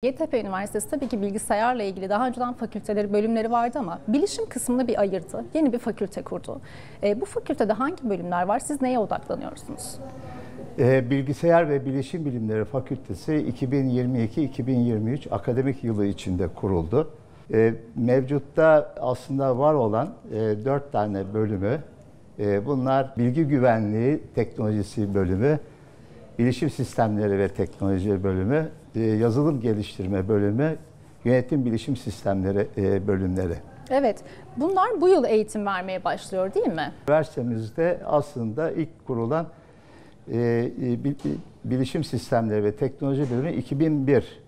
Yeditepe Üniversitesi tabii ki bilgisayarla ilgili daha önceden fakülteleri, bölümleri vardı ama bilişim kısmını bir ayırdı. Yeni bir fakülte kurdu. Bu fakültede hangi bölümler var? Siz neye odaklanıyorsunuz? Bilgisayar ve Bilişim Bilimleri Fakültesi 2022-2023 akademik yılı içinde kuruldu. Mevcutta aslında var olan 4 tane bölümü, bunlar Bilgi Güvenliği Teknolojisi bölümü, Bilişim Sistemleri ve Teknoloji bölümü, Yazılım Geliştirme bölümü, Yönetim Bilişim Sistemleri bölümleri. Evet, bunlar bu yıl eğitim vermeye başlıyor değil mi? Üniversitemizde aslında ilk kurulan Bilişim Sistemleri ve Teknoloji bölümü 2001.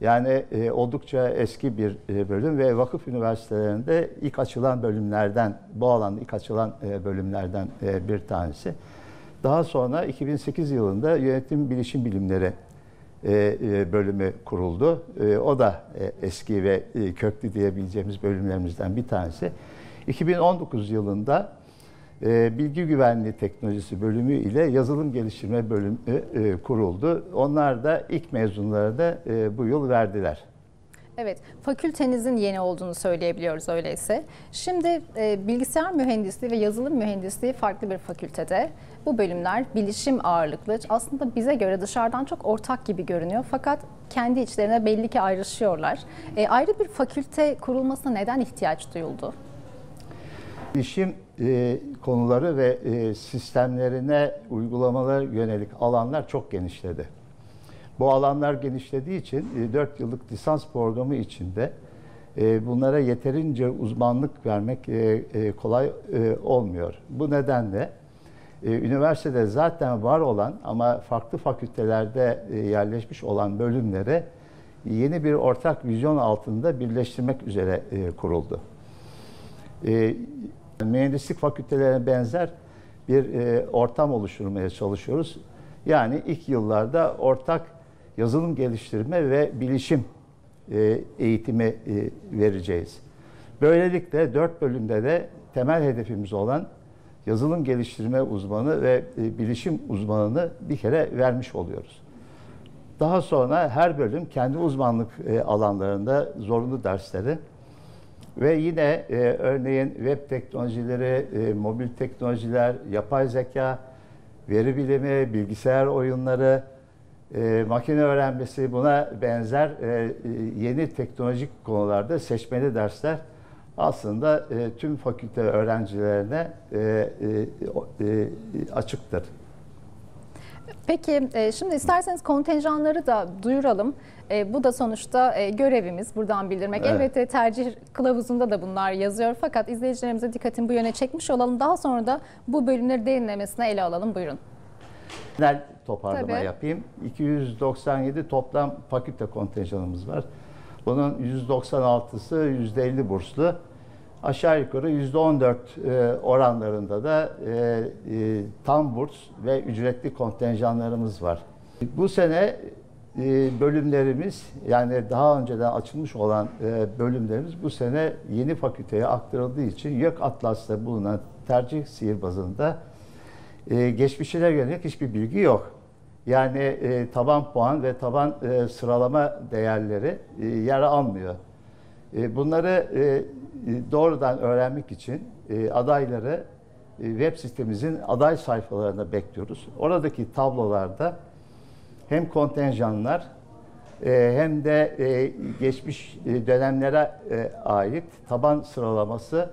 Yani oldukça eski bir bölüm ve vakıf üniversitelerinde ilk açılan bölümlerden, bu alanda ilk açılan bölümlerden bir tanesi. Daha sonra 2008 yılında Yönetim Bilişim Bilimleri bölümü kuruldu. O da eski ve köklü diyebileceğimiz bölümlerimizden bir tanesi. 2019 yılında Bilgi Güvenliği Teknolojisi bölümü ile Yazılım Geliştirme bölümü kuruldu. Onlar da ilk mezunları da bu yıl verdiler. Evet, fakültenizin yeni olduğunu söyleyebiliyoruz öyleyse. Şimdi bilgisayar mühendisliği ve yazılım mühendisliği farklı bir fakültede. Bu bölümler bilişim ağırlıklı. Aslında bize göre dışarıdan çok ortak gibi görünüyor. Fakat kendi içlerine belli ki ayrışıyorlar. Ayrı bir fakülte kurulmasına neden ihtiyaç duyuldu? Bilişim konuları ve sistemlerine uygulamalara yönelik alanlar çok genişledi. Bu alanlar genişlediği için 4 yıllık lisans programı içinde bunlara yeterince uzmanlık vermek kolay olmuyor. Bu nedenle üniversitede zaten var olan ama farklı fakültelerde yerleşmiş olan bölümleri yeni bir ortak vizyon altında birleştirmek üzere kuruldu. Mühendislik fakültelerine benzer bir ortam oluşturmaya çalışıyoruz. Yani ilk yıllarda ortak yazılım geliştirme ve bilişim eğitimi vereceğiz. Böylelikle 4 bölümde de temel hedefimiz olan yazılım geliştirme uzmanı ve bilişim uzmanını bir kere vermiş oluyoruz. Daha sonra her bölüm kendi uzmanlık alanlarında zorunlu dersleri ve yine örneğin web teknolojileri, mobil teknolojiler, yapay zeka, veri bilimi, bilgisayar oyunları, makine öğrenmesi, buna benzer yeni teknolojik konularda seçmeli dersler aslında tüm fakülte öğrencilerine açıktır. Peki şimdi isterseniz kontenjanları da duyuralım. Bu da sonuçta görevimiz, buradan bildirmek. Evet. Elbette tercih kılavuzunda da bunlar yazıyor fakat izleyicilerimize dikkatini bu yöne çekmiş olalım. Daha sonra da bu bölümleri derinlemesine ele alalım. Buyurun. Genel toparlama yapayım. 297 toplam fakülte kontenjanımız var. Bunun 196'sı %50 burslu. Aşağı yukarı %14 oranlarında da tam burs ve ücretli kontenjanlarımız var. Bu sene bölümlerimiz, yani daha önceden açılmış olan bölümlerimiz bu sene yeni fakülteye aktarıldığı için YÖK Atlas'ta bulunan tercih sihirbazında geçmişine yönelik hiçbir bilgi yok. Yani taban puan ve taban sıralama değerleri yer almıyor. Bunları doğrudan öğrenmek için adayları web sitemizin aday sayfalarına bekliyoruz. Oradaki tablolarda hem kontenjanlar hem de geçmiş dönemlere ait taban sıralaması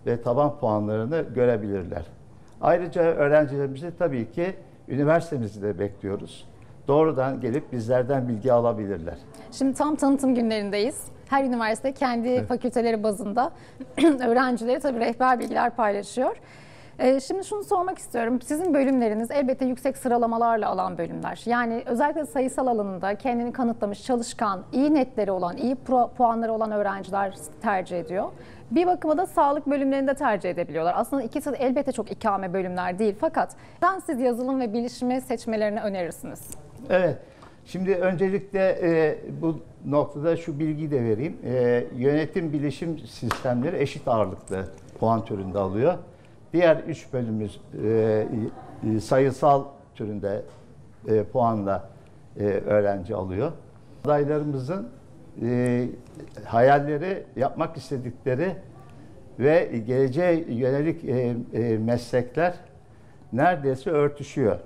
ve taban puanlarını görebilirler. Ayrıca öğrencilerimizi tabii ki üniversitemizde de bekliyoruz. Doğrudan gelip bizlerden bilgi alabilirler. Şimdi tam tanıtım günlerindeyiz. Her üniversite kendi fakülteleri bazında öğrencileri tabii rehber bilgiler paylaşıyor. Şimdi şunu sormak istiyorum. Sizin bölümleriniz elbette yüksek sıralamalarla alan bölümler. Yani özellikle sayısal alanında kendini kanıtlamış, çalışkan, iyi netleri olan, iyi puanları olan öğrenciler tercih ediyor. Bir bakıma da sağlık bölümlerini de tercih edebiliyorlar. Aslında ikisi de elbette çok ikame bölümler değil. Fakat neden siz yazılım ve bilişimi seçmelerini önerirsiniz? Evet. Şimdi öncelikle bu noktada şu bilgiyi de vereyim. Yönetim bilişim sistemleri eşit ağırlıklı puan türünde alıyor. Diğer 3 bölümümüz sayısal türünde puanla öğrenci alıyor. Adaylarımızın hayalleri, yapmak istedikleri ve geleceğe yönelik meslekler neredeyse örtüşüyor.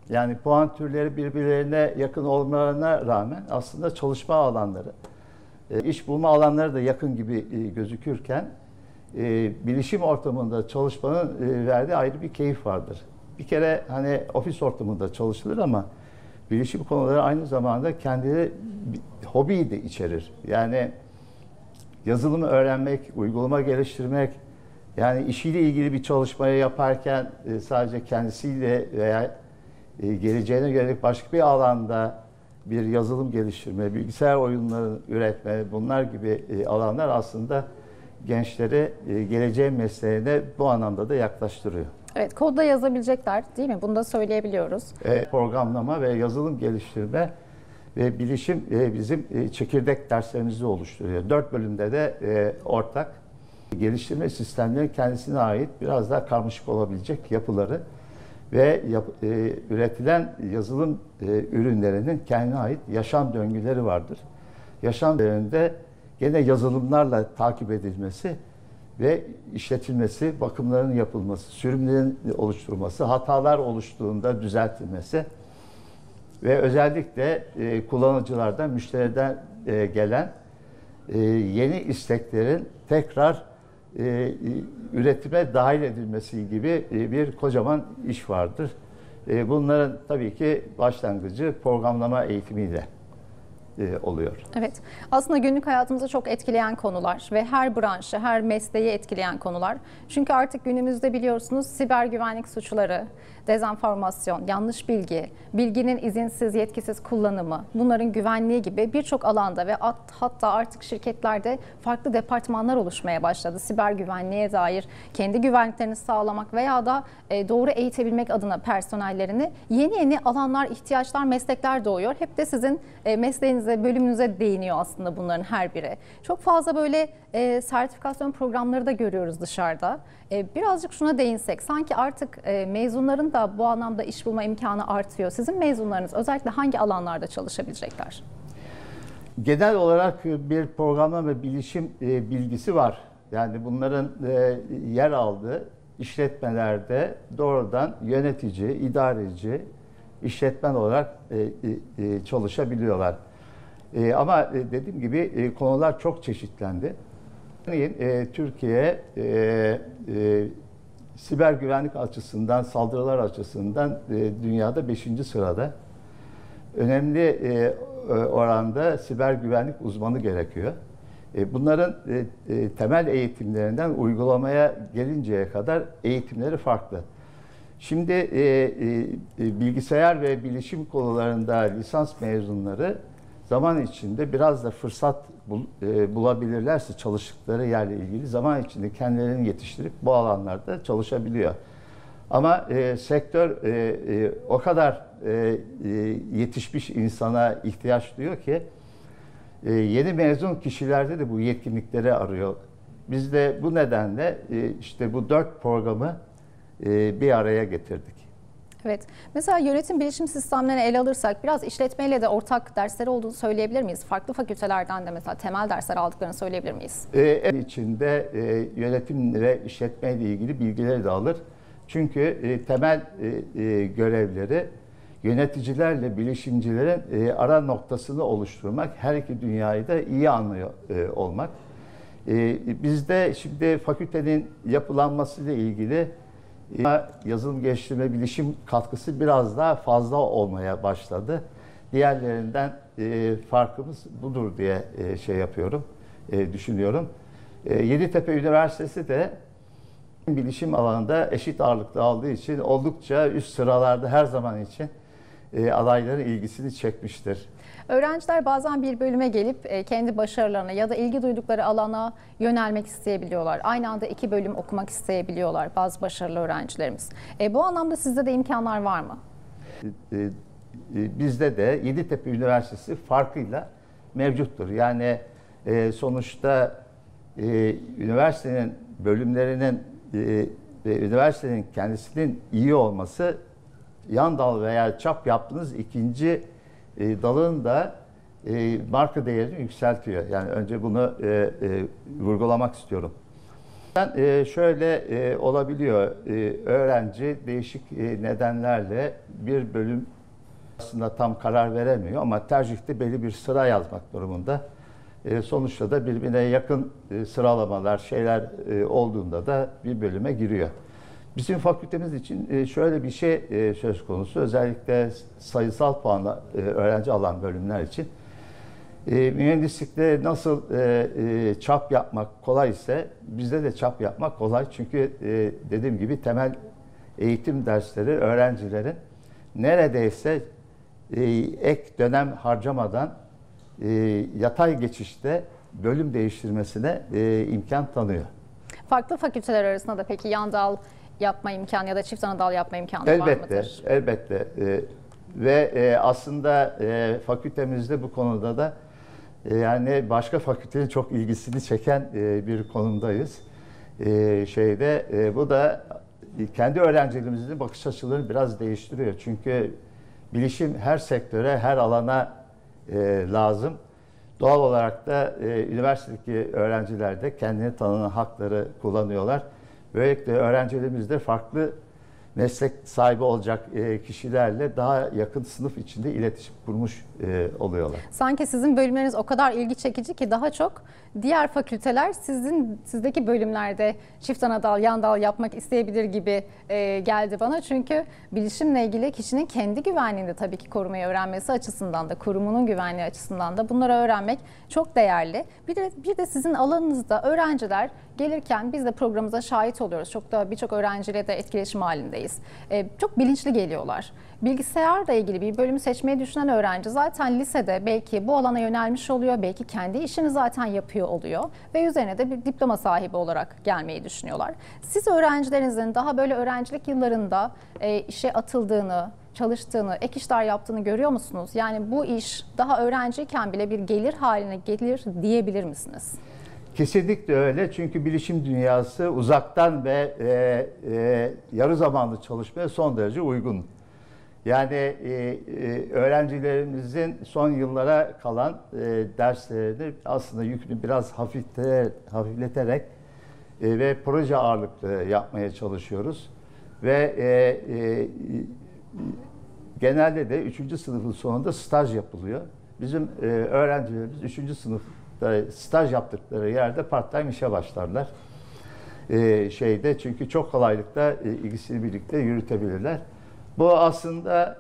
Yani puan türleri birbirlerine yakın olmalarına rağmen aslında çalışma alanları, iş bulma alanları da yakın gibi gözükürken bilişim ortamında çalışmanın verdiği ayrı bir keyif vardır. Bir kere hani ofis ortamında çalışılır ama bilişim konuları aynı zamanda kendileri hobiyi de içerir. Yani yazılımı öğrenmek, uygulama geliştirmek, yani işiyle ilgili bir çalışmayı yaparken sadece kendisiyle veya geleceğine yönelik başka bir alanda bir yazılım geliştirme, bilgisayar oyunları üretme, bunlar gibi alanlar aslında gençleri geleceğin mesleğine bu anlamda da yaklaştırıyor. Evet, kodda yazabilecekler değil mi? Bunu da söyleyebiliyoruz. Programlama ve yazılım geliştirme ve bilişim bizim çekirdek derslerimizi oluşturuyor. 4 bölümde de ortak geliştirme sistemlerinin kendisine ait biraz daha karmaşık olabilecek yapıları ve üretilen yazılım ürünlerinin kendine ait yaşam döngüleri vardır. Yaşam döngülerinde gene yazılımlarla takip edilmesi ve işletilmesi, bakımların yapılması, sürümlerin oluşturulması, hatalar oluştuğunda düzeltilmesi ve özellikle kullanıcılardan, müşteriden gelen yeni isteklerin tekrar üretime dahil edilmesi gibi bir kocaman iş vardır. Bunların tabii ki başlangıcı programlama eğitimiyle oluyor. Evet. Aslında günlük hayatımızı çok etkileyen konular ve her branşı, her mesleği etkileyen konular. Çünkü artık günümüzde biliyorsunuz siber güvenlik suçları, dezenformasyon, yanlış bilgi, bilginin izinsiz, yetkisiz kullanımı, bunların güvenliği gibi birçok alanda ve hatta artık şirketlerde farklı departmanlar oluşmaya başladı. Siber güvenliğe dair kendi güvenliklerini sağlamak veya da doğru eğitebilmek adına personellerini yeni alanlar, ihtiyaçlar, meslekler doğuyor. Hep de sizin mesleğinize, bölümünüze değiniyor aslında bunların her biri. Çok fazla böyle sertifikasyon programları da görüyoruz dışarıda. Birazcık şuna değinsek, sanki artık mezunların da bu anlamda iş bulma imkanı artıyor. Sizin mezunlarınız özellikle hangi alanlarda çalışabilecekler? Genel olarak bir programlama ve bilişim bilgisi var. Yani bunların yer aldığı işletmelerde doğrudan yönetici, idareci, işletmen olarak çalışabiliyorlar. Ama dediğim gibi konular çok çeşitlendi. Örneğin Türkiye siber güvenlik açısından, saldırılar açısından dünyada 5. sırada. Önemli oranda siber güvenlik uzmanı gerekiyor. Bunların temel eğitimlerinden uygulamaya gelinceye kadar eğitimleri farklı. Şimdi bilgisayar ve bilişim konularında lisans mezunları zaman içinde biraz da fırsat bulabilirlerse çalıştıkları yerle ilgili zaman içinde kendilerini yetiştirip bu alanlarda çalışabiliyor. Ama sektör o kadar yetişmiş insana ihtiyaç duyuyor ki yeni mezun kişilerde de bu yetkinlikleri arıyor. Biz de bu nedenle işte bu 4 programı bir araya getirdik. Evet. Mesela yönetim bilişim sistemlerini ele alırsak biraz işletmeyle de ortak dersleri olduğunu söyleyebilir miyiz? Farklı fakültelerden de mesela temel dersler aldıklarını söyleyebilir miyiz? İçinde yönetim ve işletme ile ilgili bilgileri de alır. Çünkü temel görevleri yöneticilerle bilişimcilerin ara noktasını oluşturmak, her iki dünyayı da iyi anlıyor olmak. Bizde şimdi fakültenin yapılanmasıyla ilgili yazılım geliştirme bilişim katkısı biraz daha fazla olmaya başladı. Diğerlerinden farkımız budur diye şey yapıyorum, düşünüyorum. Yeditepe Üniversitesi de bilişim alanında eşit ağırlıkta aldığı için oldukça üst sıralarda her zaman için adayların ilgisini çekmiştir. Öğrenciler bazen bir bölüme gelip kendi başarılarına ya da ilgi duydukları alana yönelmek isteyebiliyorlar. Aynı anda 2 bölüm okumak isteyebiliyorlar bazı başarılı öğrencilerimiz. Bu anlamda sizde de imkanlar var mı? Bizde de Yeditepe Üniversitesi farkıyla mevcuttur. Yani sonuçta üniversitenin bölümlerinin ve üniversitenin kendisinin iyi olması yan dal veya çap yaptığınız ikinci dalın da marka değerini yükseltiyor. Yani önce bunu vurgulamak istiyorum. Şöyle olabiliyor, öğrenci değişik nedenlerle bir bölüm aslında tam karar veremiyor ama tercihte belli bir sıra yazmak durumunda. Sonuçta da birbirine yakın sıralamalar, şeyler olduğunda da bir bölüme giriyor. Bizim fakültemiz için şöyle bir şey söz konusu, özellikle sayısal puanla öğrenci alan bölümler için. Mühendislikte nasıl çap yapmak kolay ise bizde de çap yapmak kolay. Çünkü dediğim gibi temel eğitim dersleri öğrencilerin neredeyse ek dönem harcamadan yatay geçişte bölüm değiştirmesine imkan tanıyor. Farklı fakülteler arasında da peki yan dal yapma imkanı ya da çift ana dal yapma imkanı var mıdır? Elbette. Ve aslında fakültemizde bu konuda da yani başka fakültenin çok ilgisini çeken bir konumdayız. Bu da kendi öğrencilerimizin bakış açılarını biraz değiştiriyor. Çünkü bilişim her sektöre, her alana lazım. Doğal olarak da üniversitedeki öğrenciler de kendine tanınan hakları kullanıyorlar. Böylelikle öğrencilerimiz de farklı meslek sahibi olacak kişilerle daha yakın sınıf içinde iletişim kurmuş oluyorlar. Sanki sizin bölümleriniz o kadar ilgi çekici ki daha çok diğer fakülteler sizdeki bölümlerde çift ana dal, yan dal yapmak isteyebilir gibi geldi bana. Çünkü bilişimle ilgili kişinin kendi güvenliğini de tabii ki korumayı öğrenmesi açısından da, kurumunun güvenliği açısından da bunları öğrenmek çok değerli. Bir de sizin alanınızda öğrenciler gelirken biz de programımıza şahit oluyoruz. Birçok öğrenciyle de etkileşim halindeyiz. Çok bilinçli geliyorlar. Bilgisayarla ilgili bir bölümü seçmeyi düşünen öğrenci zaten lisede belki bu alana yönelmiş oluyor, belki kendi işini zaten yapıyor oluyor ve üzerine de bir diploma sahibi olarak gelmeyi düşünüyorlar. Siz öğrencilerinizin daha böyle öğrencilik yıllarında işe atıldığını, çalıştığını, ek işler yaptığını görüyor musunuz? Yani bu iş daha öğrenciyken bile bir gelir haline gelir diyebilir misiniz? Kesinlikle öyle, çünkü bilişim dünyası uzaktan ve yarı zamanlı çalışmaya son derece uygun. Yani öğrencilerimizin son yıllara kalan derslerini aslında yükünü biraz hafifleterek ve proje ağırlıklı yapmaya çalışıyoruz. Ve genelde de 3. sınıfın sonunda staj yapılıyor. Bizim öğrencilerimiz 3. sınıfta staj yaptıkları yerde part-time işe başlarlar. Çünkü çok kolaylıkla ilgisini birlikte yürütebilirler. Bu aslında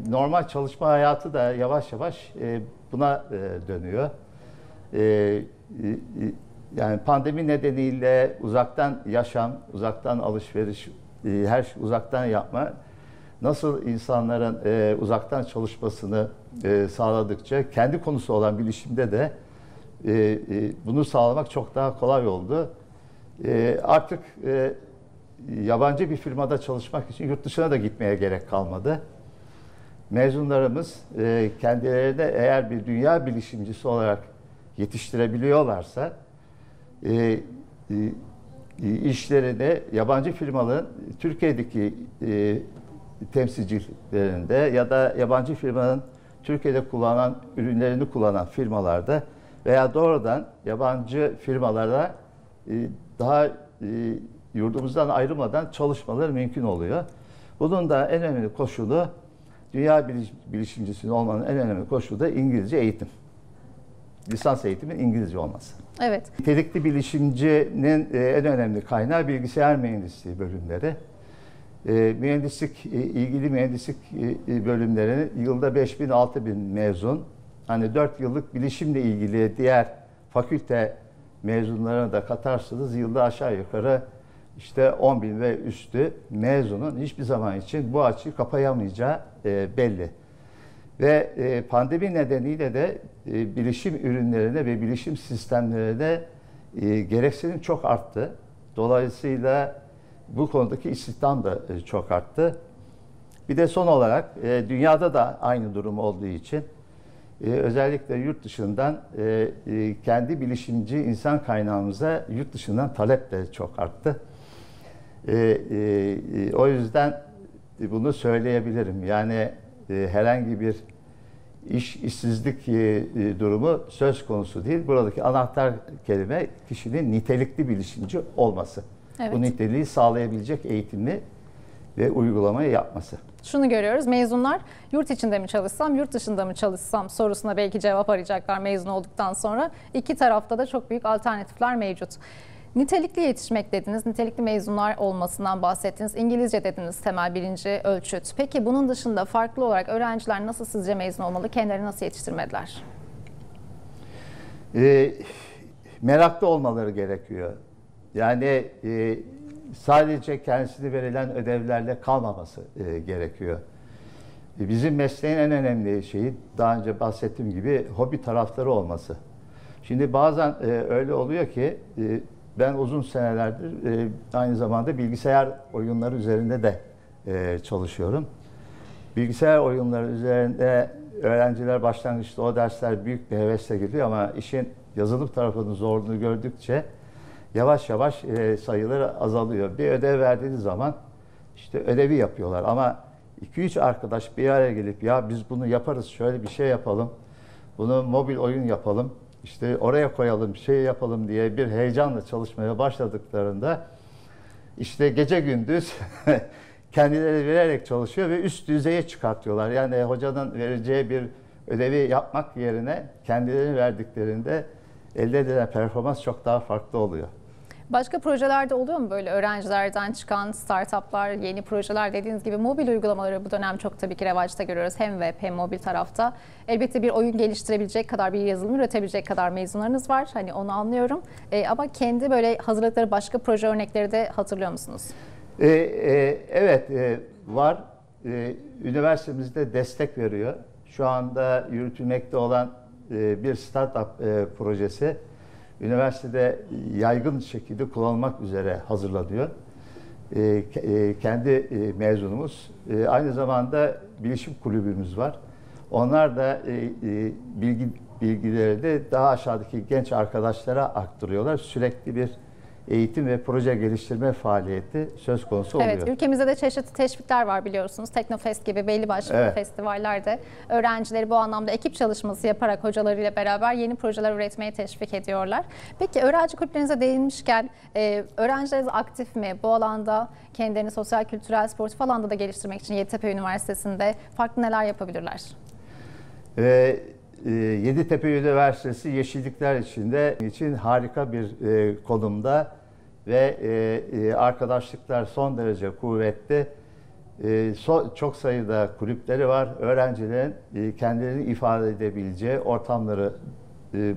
normal çalışma hayatı da yavaş yavaş buna dönüyor. Yani pandemi nedeniyle uzaktan yaşam, uzaktan alışveriş, her şey uzaktan yapma nasıl insanların uzaktan çalışmasını sağladıkça kendi konusu olan bilişimde de bunu sağlamak çok daha kolay oldu. Artık yabancı bir firmada çalışmak için yurt dışına da gitmeye gerek kalmadı. Mezunlarımız kendilerini eğer bir dünya bilişimcisi olarak yetiştirebiliyorlarsa işlerini yabancı firmaların Türkiye'deki temsilciliklerinde ya da yabancı firmanın Türkiye'de kullanan ürünlerini kullanan firmalarda veya doğrudan yabancı firmalara daha yurdumuzdan ayrılmadan çalışmaları mümkün oluyor. Bunun da en önemli koşulu, dünya bilişimcisi olmanın en önemli koşulu da İngilizce eğitim. Lisans eğitimin İngilizce olması. Evet. Nitelikli bilişimcinin en önemli kaynağı bilgisayar mühendisliği bölümleri. İlgili mühendislik bölümlerinin yılda 5.000-6.000 mezun. Hani 4 yıllık bilişimle ilgili diğer fakülte mezunlarına da katarsanız yılda aşağı yukarı işte 10.000 ve üstü mezunun hiçbir zaman için bu açığı kapayamayacağı belli. Ve pandemi nedeniyle de bilişim ürünlerine ve bilişim sistemlerine gereksinim çok arttı. Dolayısıyla bu konudaki istihdam da çok arttı. Bir de son olarak dünyada da aynı durum olduğu için özellikle yurt dışından kendi bilişimci insan kaynağımıza yurt dışından talep de çok arttı. O yüzden bunu söyleyebilirim. Yani herhangi bir işsizlik durumu söz konusu değil. Buradaki anahtar kelime kişinin nitelikli bilişimci olması. Evet. Bu niteliği sağlayabilecek eğitimi ve uygulamayı yapması. Şunu görüyoruz, mezunlar yurt içinde mi çalışsam, yurt dışında mı çalışsam sorusuna belki cevap arayacaklar mezun olduktan sonra. İki tarafta da çok büyük alternatifler mevcut. Nitelikli yetişmek dediniz, nitelikli mezunlar olmasından bahsettiniz. İngilizce dediniz temel birinci ölçüt. Peki bunun dışında farklı olarak öğrenciler nasıl sizce mezun olmalı, kendilerini nasıl yetiştirmeliler? Meraklı olmaları gerekiyor. Yani sadece kendisine verilen ödevlerle kalmaması gerekiyor. Bizim mesleğin en önemli şeyi daha önce bahsettiğim gibi hobi tarafları olması. Şimdi bazen öyle oluyor ki ben uzun senelerdir aynı zamanda bilgisayar oyunları üzerinde de çalışıyorum. Bilgisayar oyunları üzerinde öğrenciler başlangıçta o dersler büyük bir hevesle gidiyor ama işin yazılım tarafının zorluğunu gördükçe yavaş yavaş sayıları azalıyor. Bir ödev verdiğiniz zaman işte ödevi yapıyorlar ama 2-3 arkadaş bir araya gelip ya biz bunu yaparız, şöyle bir şey yapalım, bunu mobil oyun yapalım, işte oraya koyalım, şey yapalım diye bir heyecanla çalışmaya başladıklarında işte gece gündüz kendileri vererek çalışıyor ve üst düzeye çıkartıyorlar. Yani hocanın vereceği bir ödevi yapmak yerine kendileri verdiklerinde elde edilen performans çok daha farklı oluyor. Başka projelerde oluyor mu böyle öğrencilerden çıkan startuplar, yeni projeler dediğiniz gibi mobil uygulamaları bu dönem çok tabii ki revaçta görüyoruz. Hem web hem mobil tarafta. Elbette bir oyun geliştirebilecek kadar, bir yazılım üretebilecek kadar mezunlarınız var. Hani onu anlıyorum. Ama kendi böyle hazırladıkları başka proje örnekleri de hatırlıyor musunuz? Evet, var. Üniversitemizde destek veriyor. Şu anda yürütülmekte olan bir startup projesi üniversitede yaygın şekilde kullanılmak üzere hazırlanıyor. Kendi mezunumuz. Aynı zamanda bilişim kulübümüz var. Onlar da bilgileri de daha aşağıdaki genç arkadaşlara aktarıyorlar. Sürekli bir eğitim ve proje geliştirme faaliyeti söz konusu oluyor. Evet, ülkemizde de çeşitli teşvikler var biliyorsunuz. Teknofest gibi belli başlı festivallerde öğrencileri bu anlamda ekip çalışması yaparak hocalarıyla beraber yeni projeler üretmeye teşvik ediyorlar. Peki öğrenci kulüplerinize değinmişken öğrencileriniz aktif mi? Bu alanda kendilerini sosyal, kültürel, sportif alanda da geliştirmek için Yeditepe Üniversitesi'nde farklı neler yapabilirler? Yeditepe Üniversitesi yeşillikler için harika bir konumda ve arkadaşlıklar son derece kuvvetli. Çok sayıda kulüpleri var. Öğrencilerin kendilerini ifade edebileceği ortamları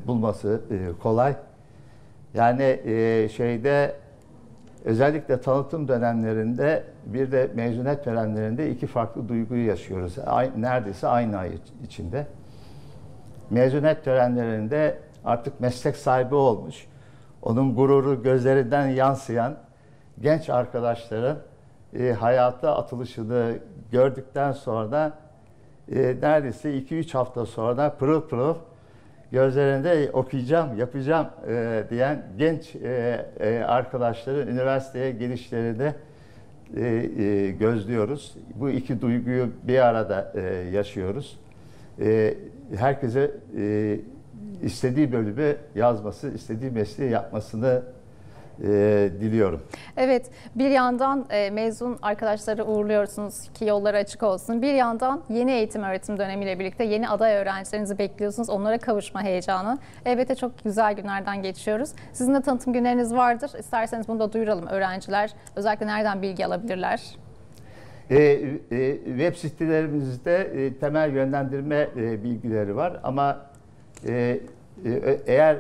bulması kolay. Yani özellikle tanıtım dönemlerinde bir de mezuniyet törenlerinde iki farklı duyguyu yaşıyoruz. Neredeyse aynı ay içinde. Mezuniyet törenlerinde artık meslek sahibi olmuş, onun gururu gözlerinden yansıyan genç arkadaşların hayata atılışını gördükten sonra neredeyse 2-3 hafta sonra pırıl pırıl gözlerinde okuyacağım, yapacağım diyen genç arkadaşların üniversiteye gelişlerini gözlüyoruz. Bu iki duyguyu bir arada yaşıyoruz. Herkese istediği bölümü yazması, istediği mesleği yapmasını diliyorum. Evet, bir yandan mezun arkadaşları uğurluyorsunuz ki yolları açık olsun. Bir yandan yeni eğitim öğretim dönemiyle birlikte yeni aday öğrencilerinizi bekliyorsunuz. Onlara kavuşma heyecanı. Elbette çok güzel günlerden geçiyoruz. Sizin de tanıtım günleriniz vardır. İsterseniz bunu da duyuralım öğrenciler. Özellikle nereden bilgi alabilirler? Web sitelerimizde temel yönlendirme bilgileri var ama eğer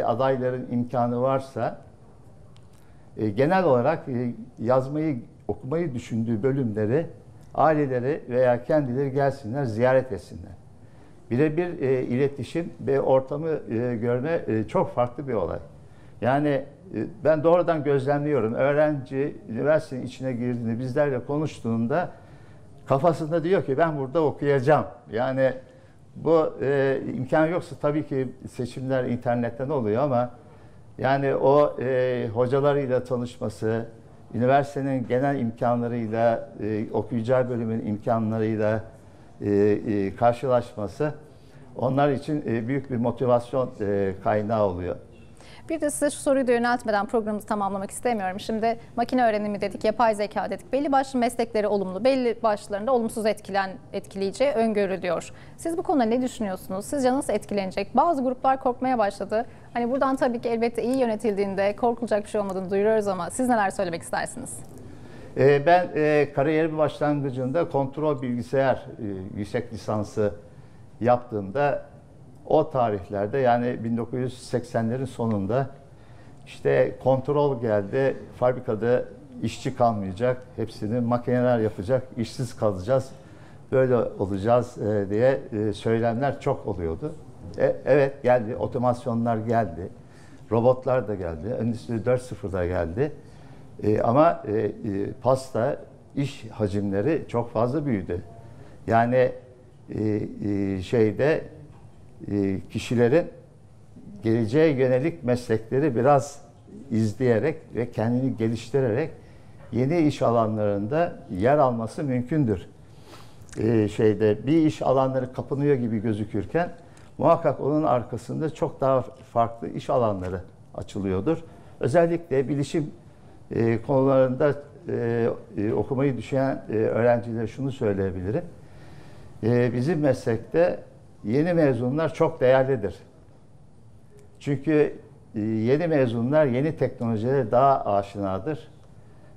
adayların imkanı varsa genel olarak yazmayı, okumayı düşündüğü bölümleri aileleri veya kendileri gelsinler, ziyaret etsinler. Birebir iletişim ve ortamı görme çok farklı bir olay. Yani ben doğrudan gözlemliyorum. Öğrenci üniversitenin içine girdiğinde bizlerle konuştuğunda kafasında diyor ki ben burada okuyacağım. Yani bu imkan yoksa tabii ki seçimler internetten oluyor ama yani o hocalarıyla tanışması, üniversitenin genel imkanlarıyla, okuyacağı bölümün imkanlarıyla karşılaşması onlar için büyük bir motivasyon kaynağı oluyor. Bir de size şu soruyu da yöneltmeden programımızı tamamlamak istemiyorum. Şimdi makine öğrenimi dedik, yapay zeka dedik. Belli başlı meslekleri olumlu, belli başlarında olumsuz etkileyeceği öngörülüyor. Siz bu konuda ne düşünüyorsunuz? Sizce nasıl etkilenecek? Bazı gruplar korkmaya başladı. Hani buradan tabii ki elbette iyi yönetildiğinde korkulacak bir şey olmadığını duyuruyoruz ama siz neler söylemek istersiniz? Ben kariyerimin başlangıcında kontrol bilgisayar yüksek lisansı yaptığımda o tarihlerde yani 1980'lerin sonunda işte kontrol geldi, fabrikada işçi kalmayacak, hepsini makineler yapacak, işsiz kalacağız, böyle olacağız diye söylemler çok oluyordu. Evet geldi, otomasyonlar geldi, robotlar da geldi, Endüstri 4.0'da geldi. Ama pasta iş hacimleri çok fazla büyüdü. Yani kişilerin geleceğe yönelik meslekleri biraz izleyerek ve kendini geliştirerek yeni iş alanlarında yer alması mümkündür. Bir iş alanları kapanıyor gibi gözükürken muhakkak onun arkasında çok daha farklı iş alanları açılıyordur. Özellikle bilişim konularında okumayı düşünen öğrencilere şunu söyleyebilirim. Bizim meslekte yeni mezunlar çok değerlidir. Çünkü yeni mezunlar yeni teknolojilere daha aşinadır.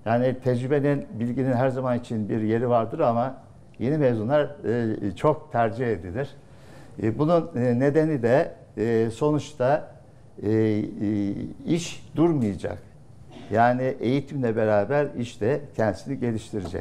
Yani tecrübenin, bilginin her zaman için bir yeri vardır ama yeni mezunlar çok tercih edilir. Bunun nedeni de sonuçta iş durmayacak. Yani eğitimle beraber iş de kendisini geliştirecek.